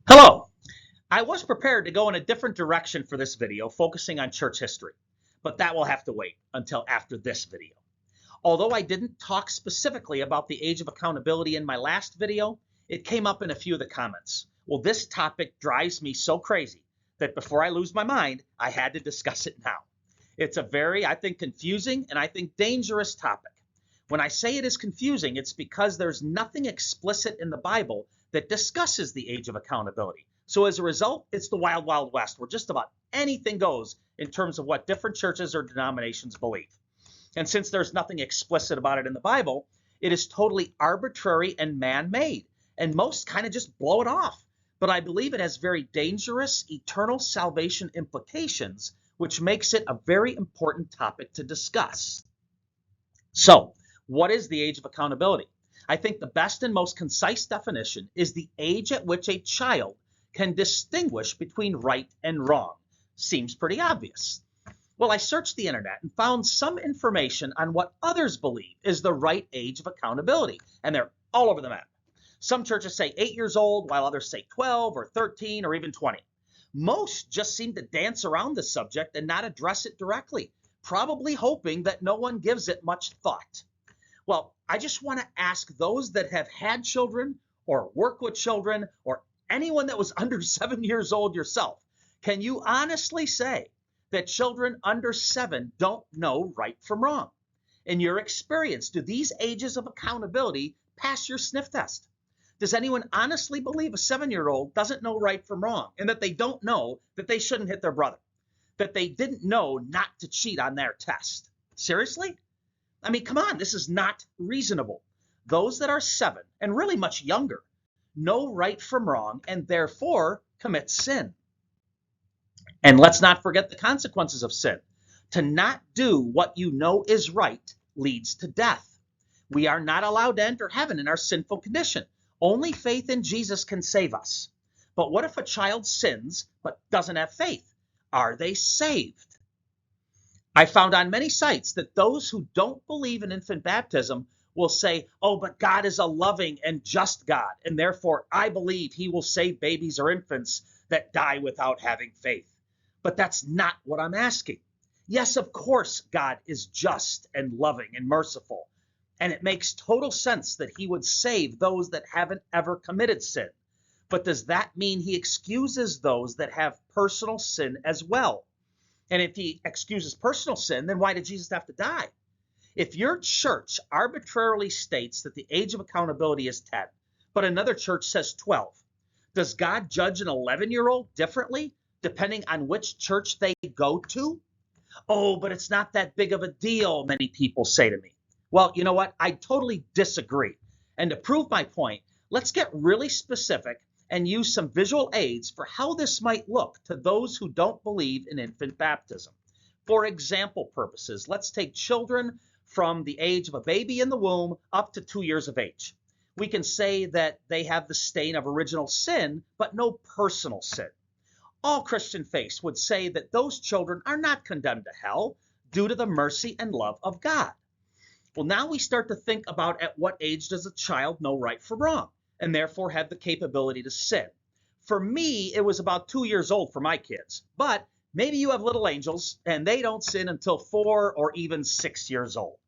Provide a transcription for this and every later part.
Hello! I was prepared to go in a different direction for this video, focusing on church history, but that will have to wait until after this video. Although I didn't talk specifically about the age of accountability in my last video, it came up in a few of the comments. Well, this topic drives me so crazy that before I lose my mind, I had to discuss it now. It's a very, I think, confusing and I think dangerous topic. When I say it is confusing, it's because there's nothing explicit in the Bible that discusses the age of accountability. So as a result, it's the wild, wild west where just about anything goes in terms of what different churches or denominations believe. And since there's nothing explicit about it in the Bible, it is totally arbitrary and man-made. And most kind of just blow it off. But I believe it has very dangerous eternal salvation implications, which makes it a very important topic to discuss. So, what is the age of accountability? I think the best and most concise definition is the age at which a child can distinguish between right and wrong. Seems pretty obvious. Well, I searched the internet and found some information on what others believe is the right age of accountability, and they're all over the map. Some churches say 8 years old, while others say 12 or 13 or even 20. Most just seem to dance around the subject and not address it directly, probably hoping that no one gives it much thought. Well, I just want to ask those that have had children or work with children or anyone that was under 7 years old yourself, can you honestly say that children under 7 don't know right from wrong? In your experience, do these ages of accountability pass your sniff test? Does anyone honestly believe a 7-year-old doesn't know right from wrong and that they don't know that they shouldn't hit their brother, that they didn't know not to cheat on their test? Seriously? I mean, come on, this is not reasonable. Those that are 7 and really much younger know right from wrong and therefore commit sin. And let's not forget the consequences of sin. To not do what you know is right leads to death. We are not allowed to enter heaven in our sinful condition. Only faith in Jesus can save us. But what if a child sins but doesn't have faith? Are they saved? I found on many sites that those who don't believe in infant baptism will say, oh, but God is a loving and just God, and therefore I believe he will save babies or infants that die without having faith. But that's not what I'm asking. Yes, of course, God is just and loving and merciful, and it makes total sense that he would save those that haven't ever committed sin. But does that mean he excuses those that have personal sin as well? And if he excuses personal sin, then why did Jesus have to die? If your church arbitrarily states that the age of accountability is 10, but another church says 12, does God judge an 11-year-old differently depending on which church they go to? Oh, but it's not that big of a deal, many people say to me. Well, you know what? I totally disagree. And to prove my point, let's get really specific and use some visual aids for how this might look to those who don't believe in infant baptism. For example purposes, let's take children from the age of a baby in the womb up to 2 years of age. We can say that they have the stain of original sin, but no personal sin. All Christian faiths would say that those children are not condemned to hell due to the mercy and love of God. Well, now we start to think about at what age does a child know right from wrong, and therefore have the capability to sin. For me, it was about 2 years old for my kids, but maybe you have little angels and they don't sin until 4 or even 6 years old.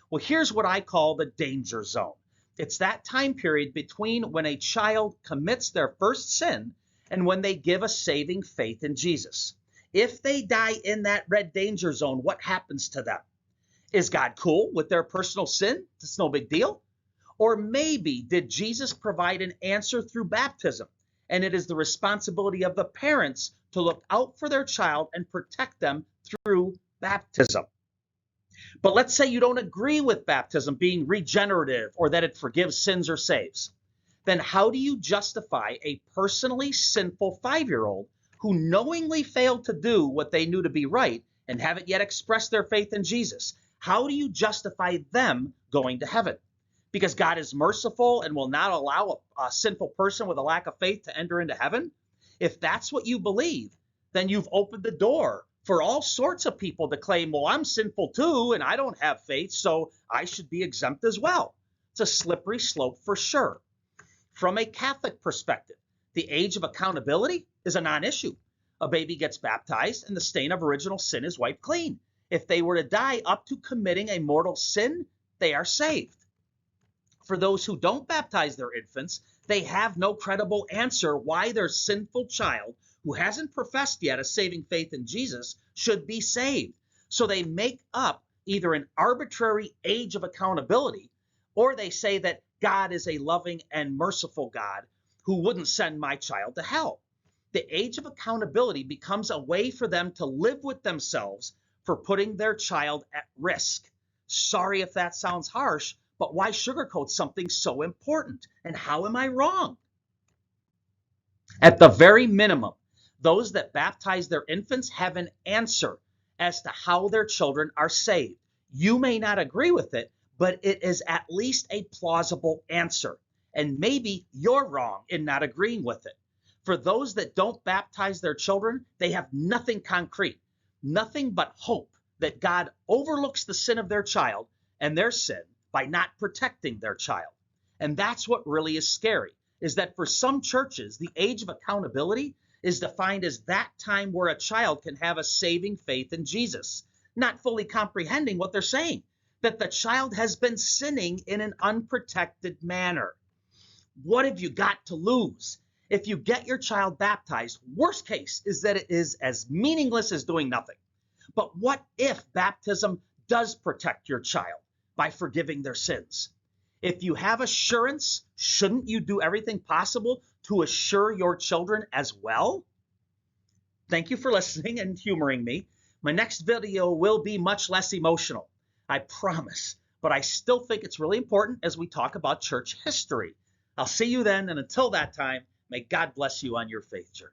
Well, here's what I call the danger zone. It's that time period between when a child commits their first sin and when they give a saving faith in Jesus. If they die in that red danger zone, what happens to them? Is God cool with their personal sin? It's no big deal. Or maybe did Jesus provide an answer through baptism, and it is the responsibility of the parents to look out for their child and protect them through baptism. But let's say you don't agree with baptism being regenerative or that it forgives sins or saves. Then how do you justify a personally sinful 5-year-old who knowingly failed to do what they knew to be right and haven't yet expressed their faith in Jesus? How do you justify them going to heaven? Because God is merciful and will not allow a sinful person with a lack of faith to enter into heaven? If that's what you believe, then you've opened the door for all sorts of people to claim, well, I'm sinful too, and I don't have faith, so I should be exempt as well. It's a slippery slope for sure. From a Catholic perspective, The age of accountability is a non-issue. A baby gets baptized and the stain of original sin is wiped clean. If they were to die up to committing a mortal sin, they are saved. For those who don't baptize their infants, they have no credible answer why their sinful child, who hasn't professed yet a saving faith in Jesus, should be saved. So they make up either an arbitrary age of accountability, or they say that God is a loving and merciful God who wouldn't send my child to hell. The age of accountability becomes a way for them to live with themselves for putting their child at risk. Sorry if that sounds harsh, but why sugarcoat something so important? And how am I wrong? At the very minimum, those that baptize their infants have an answer as to how their children are saved. You may not agree with it, but it is at least a plausible answer. And maybe you're wrong in not agreeing with it. For those that don't baptize their children, they have nothing concrete, nothing but hope that God overlooks the sin of their child and their sin by not protecting their child. And that's what really is scary, is that for some churches, the age of accountability is defined as that time where a child can have a saving faith in Jesus, not fully comprehending what they're saying, that the child has been sinning in an unprotected manner. What have you got to lose? If you get your child baptized, worst case is that it is as meaningless as doing nothing. But what if baptism does protect your child by forgiving their sins? If you have assurance, shouldn't you do everything possible to assure your children as well? Thank you for listening and humoring me. My next video will be much less emotional, I promise, but I still think it's really important as we talk about church history. I'll see you then, and until that time, may God bless you on your faith journey.